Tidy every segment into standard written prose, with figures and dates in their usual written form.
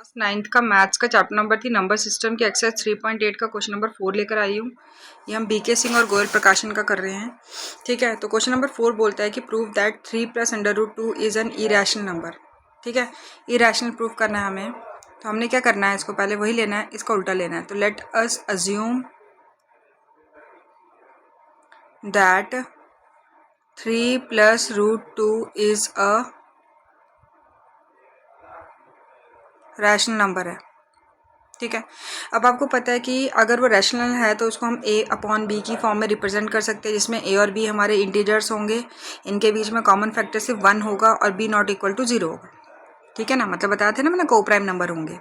Class 9th का maths का chapter number थी नंबर सिस्टम की एक्सरसाइज 3.8 का क्वेश्चन नंबर 4 लेकर आई हूँ। ये हम बीके सिंह और गोयल प्रकाशन का कर रहे हैं। ठीक है, तो क्वेश्चन नंबर 4 बोलता है कि prove that 3 + √2 is an irrational number. ठीक है, इरेशनल प्रूव करना है हमें। तो हमने क्या करना है, इसको पहले वही लेना है, इसका उल्टा लेना है। तो let us assume that 3 + √2 is a rational number है। ठीक है, अब आपको पता है कि अगर वो रैशनल है तो उसको हम a/b की फॉर्म में रिप्रेजेंट कर सकते हैं, जिसमें a और b हमारे इंटीजर्स होंगे। इनके बीच में कॉमन फैक्टर सिर्फ 1 होगा और b ≠ 0 होगा। ठीक है ना, मतलब बताया था ना मैंने, को प्राइम नंबर होंगे।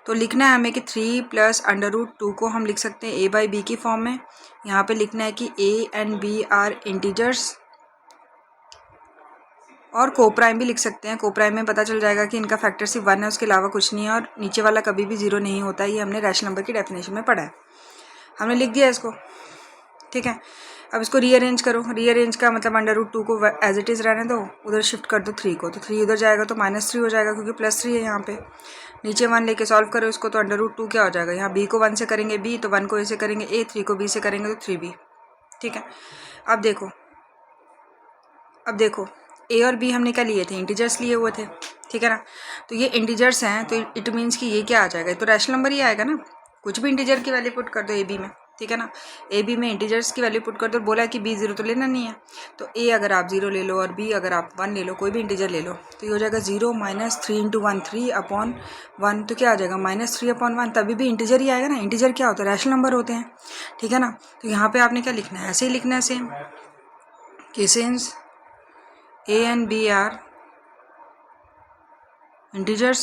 तो लिखना है हमें कि 3 + √2 को हम लिख सकते हैं a/b की फॉर्म में। यहाँ पे लिखना है कि a and b are integers, और को प्राइम भी लिख सकते हैं। को प्राइम में पता चल जाएगा कि इनका फैक्टर सिर्फ 1 है, उसके अलावा कुछ नहीं है, और नीचे वाला कभी भी 0 नहीं होता है। ये हमने रैशनल नंबर की डेफिनेशन में पढ़ा है, हमने लिख दिया इसको। ठीक है, अब इसको रीअरेंज करो। रीअरेंज का मतलब √2 को एज इट इज़ रहने दो, उधर शिफ्ट कर दो 3 को, तो 3 उधर जाएगा तो -3 हो जाएगा, क्योंकि +3 है यहाँ पे। नीचे 1 लेके सॉल्व करो इसको, तो √2 क्या हो जाएगा, यहाँ b को 1 से करेंगे b, तो 1 को a से करेंगे a, 3 को b से करेंगे तो 3b। ठीक है, अब देखो a और b हमने क्या लिए थे, इंटीजर्स लिए हुए थे। ठीक है ना, तो ये इंटीजर्स हैं, तो इट मीन्स कि ये क्या आ जाएगा, तो रैशनल नंबर ही आएगा ना। कुछ भी इंटीजर की वैल्यू पुट कर दो ab में। ठीक है ना, ab में इंटीजर्स की वैल्यू पुट कर दो। बोला है कि b 0 तो लेना नहीं है, तो a अगर आप 0 ले लो और b अगर आप 1 ले लो, कोई भी इंटीजर ले लो, तो ये हो जाएगा 0 - 3 × 1 3/1। तो क्या आ जाएगा, -3/1। तभी भी इंटीजर ही आएगा ना। इंटीजर क्या होता है, रैशनल नंबर होते हैं। ठीक है ना, तो यहाँ पे आपने क्या लिखना है, ऐसे ही लिखना है सेम, कि since a and b are integers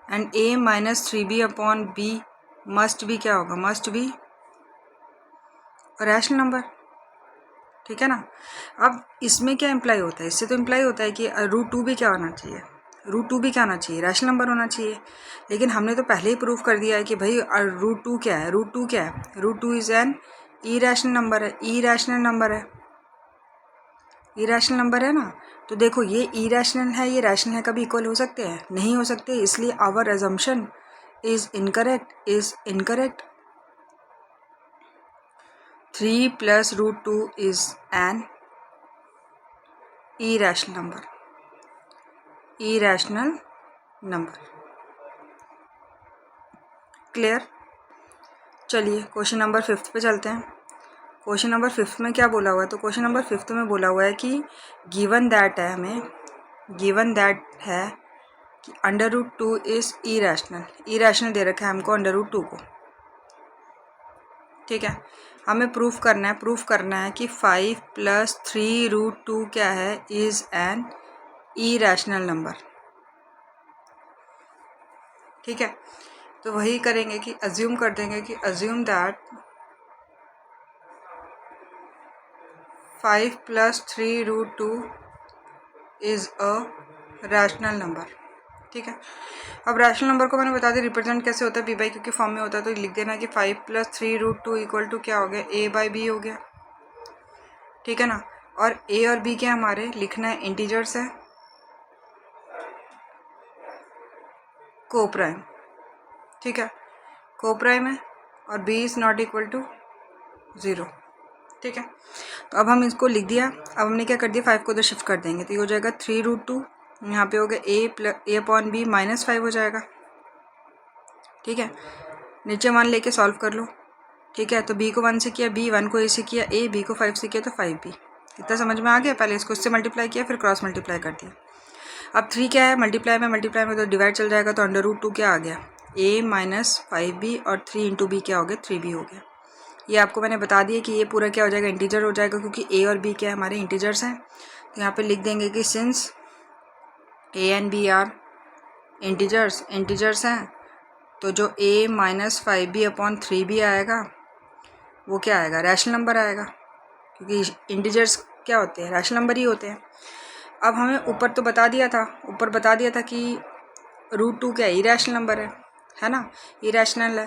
and a - 3b/b must be क्या होगा, must be रैशनल नंबर। ठीक है ना, अब इसमें क्या इम्प्लाई होता है, इससे तो इम्प्लाई होता है कि √2 भी क्या होना चाहिए, √2 भी क्या होना चाहिए, रैशनल नंबर होना चाहिए। लेकिन हमने तो पहले ही प्रूव कर दिया है कि भाई √2 क्या है, √2 क्या है, √2 इज़ एन इरेशनल नंबर है। इरेशनल नंबर है, इरेशनल नंबर है ना। तो देखो, ये इरेशनल है, ये रैशनल है, कभी इक्वल हो सकते हैं, नहीं हो सकते। इसलिए our assumption is incorrect. 3 + √2 is an irrational number. Clear. चलिए क्वेश्चन नंबर 5 पे चलते हैं। क्वेश्चन नंबर 5 में क्या बोला हुआ है, तो क्वेश्चन नंबर 5 में बोला हुआ है कि गिवन दैट है, हमें गिवन दैट है कि √2 इज इरेशनल दे रखा है हमको √2 को। ठीक है, हमें प्रूफ करना है कि 5 + 3√2 क्या है, इज एन इरेशनल नंबर। ठीक है, तो वही करेंगे कि अज्यूम कर देंगे कि assume that 5 + 3√2 is a rational number. ठीक है, अब रैशनल नंबर को मैंने बता दी रिप्रेजेंट कैसे होता है, b/q के फॉर्म में होता है। तो लिख देना कि 5 + 3√2 = क्या हो गया, a/b हो गया। ठीक है ना, और a और b के हमारे लिखना है, इंटीजर्स है, को प्राइम। ठीक है, को प्राइम है, और b इज़ ≠ 0। ठीक है, तो अब हम इसको लिख दिया। अब हमने क्या कर दिया, 5 को उधर शिफ्ट कर देंगे, तो ये हो जाएगा 3√2, यहाँ पे हो गया a/b -5 हो जाएगा। ठीक है, नीचे 1 लेके सॉल्व कर लो। ठीक है, तो b को 1 से किया, b 1 को a से किया, a b को 5 से किया, तो 5b। इतना समझ में आ गया। पहले इसको इससे मल्टीप्लाई किया, फिर क्रॉस मल्टीप्लाई कर दिया। अब 3 क्या है, मल्टीप्लाई में तो डिवाइड चल जाएगा, तो √2 क्या आ गया, a - 5b, और 3 × b क्या हो गया, 3b हो गया। ये आपको मैंने बता दिया कि ये पूरा क्या हो जाएगा, इंटीजर हो जाएगा, क्योंकि a और b क्या हमारे इंटीजर्स हैं। तो यहाँ पे लिख देंगे कि since a and b are integers हैं, तो जो a - 5b/3b आएगा वो क्या आएगा, रैशनल नंबर आएगा, क्योंकि इंटीजर्स क्या होते हैं, रैशनल नंबर ही होते हैं। अब हमें ऊपर बता दिया था कि √2 क्या इरेशनल नंबर है ना, इरेशनल है।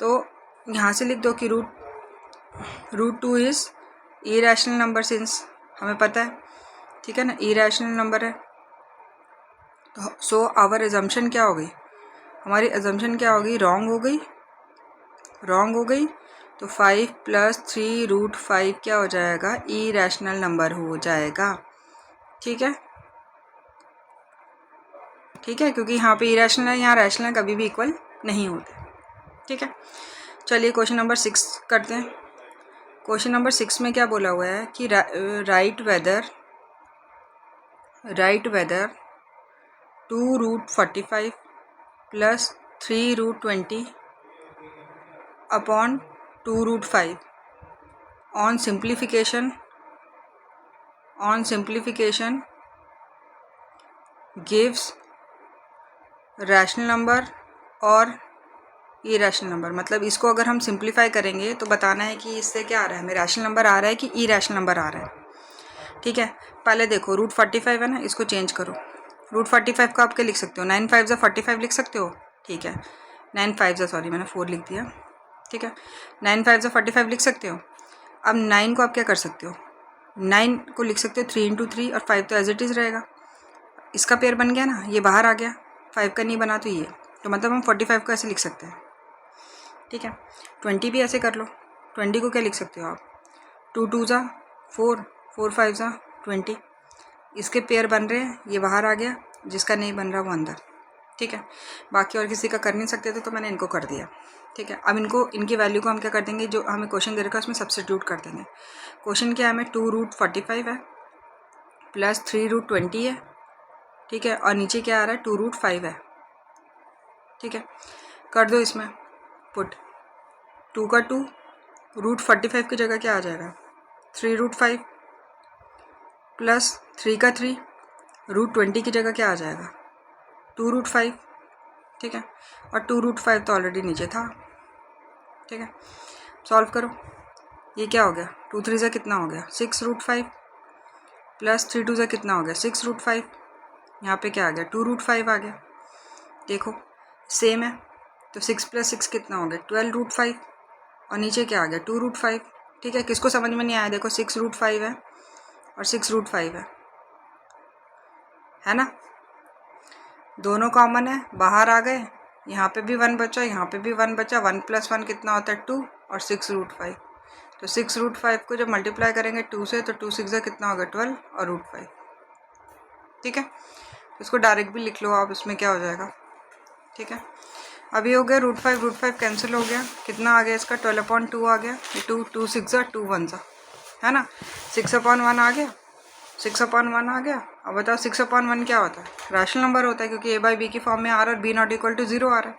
तो यहाँ से लिख दो कि √2 इज़ इरेशनल नंबर, सिंस हमें पता है। ठीक है ना, इरेशनल नंबर है। तो सो आवर अजम्पशन क्या हो गई, हमारी अजम्पशन क्या होगी, रॉन्ग हो गई। तो 5 + 3√5 क्या हो जाएगा, इरेशनल नंबर हो जाएगा। ठीक है, क्योंकि यहाँ पे इरेशनल है, यहाँ रैशनल कभी भी इक्वल नहीं होते। ठीक है, चलिए क्वेश्चन नंबर 6 करते हैं। क्वेश्चन नंबर 6 में क्या बोला हुआ है कि right whether 2√45 + 3√20 upon 2√5 on simplification gives rational number और इरेशनल नंबर। मतलब इसको अगर हम सिंप्लीफाई करेंगे तो बताना है कि इससे क्या आ रहा है, हमें रैशनल नंबर आ रहा है कि इरेशनल नंबर आ रहा है। ठीक है, पहले देखो √45 है ना, इसको चेंज करो। √45 को आप क्या लिख सकते हो, 9 5 45 लिख सकते हो। ठीक है, 9 5 सॉरी मैंने 4 लिख दिया। ठीक है, 9 5 45 लिख सकते हो। अब 9 को आप क्या कर सकते हो, 9 को लिख सकते हो 3 × 3 और 5 तो एज इट इज़ रहेगा। इसका पेयर बन गया ना, ये बाहर आ गया, 5 का नहीं बना तो ये, तो मतलब हम 45 को ऐसे लिख सकते हैं। ठीक है, 20 भी ऐसे कर लो। 20 को क्या लिख सकते हो आप, 2 2 = 4, 4 5 = 20। इसके पेयर बन रहे हैं, ये बाहर आ गया, जिसका नहीं बन रहा वो अंदर। ठीक है, बाकी और किसी का कर नहीं सकते थे तो मैंने इनको कर दिया। ठीक है, अब इनकी वैल्यू को हम क्या कर देंगे, जो हमें क्वेश्चन दे रखा है उसमें सब्स्टिट्यूट कर देंगे। क्वेश्चन क्या है, हमें 2√45 है + 3√20 है। ठीक है, और नीचे क्या आ रहा है, 2√5 है। ठीक है, कर दो इसमें पुट, 2 का 2, √45 की जगह क्या आ जाएगा, 3√5 + 3 का 3, √20 की जगह क्या आ जाएगा, 2√5। ठीक है, और 2√5 तो ऑलरेडी नीचे था। ठीक है, सॉल्व करो, ये क्या हो गया, 2 3 ज़ा कितना हो गया, 6√5 + 3 2 ज़ा कितना हो गया, 6√5। यहाँ पे क्या आ गया, 2√5 आ गया। देखो सेम है, तो 6 + 6 कितना हो गया, 12√5, और नीचे क्या आ गया, 2√5। ठीक है, किसको समझ में नहीं आया, देखो 6√5 है और 6√5 है ना, दोनों कॉमन है, बाहर आ गए, यहाँ पे भी 1 बचा, यहाँ पे भी 1 बचा, 1 + 1 कितना होता है, 2, और 6√5। तो 6√5 को जब मल्टीप्लाई करेंगे 2 से, तो 2 6 ज़ा कितना होगा, 12 और √5। ठीक है, तो इसको डायरेक्ट भी लिख लो आप, इसमें क्या हो जाएगा। ठीक है, अभी हो गया √5 कैंसिल हो गया, कितना आ गया इसका, 12/2 आ गया। ये 2 6 ज़ा 2 1 ज़ा है ना, 6/1 आ गया, 6/1 आ गया। अब बताओ 6/1 क्या होता है, रैशनल नंबर होता है, क्योंकि a/b की फॉर्म में आ रहा है और b ≠ 0 आ रहा है।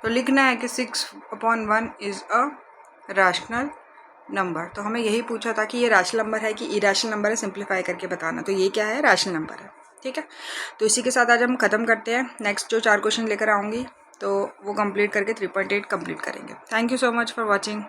तो लिखना है कि 6/1 इज़ अ रैशनल नंबर। तो हमें यही पूछा था कि ये रैशनल नंबर है कि इरेशनल नंबर है, सिंप्लीफाई करके बताना। तो ये क्या है, रैशनल नंबर है। ठीक है, तो इसी के साथ आज हम ख़त्म करते हैं। नेक्स्ट जो 4 क्वेश्चन लेकर आऊँगी तो वो कंप्लीट करके 3.8 कंप्लीट करेंगे। Thank you so much for watching.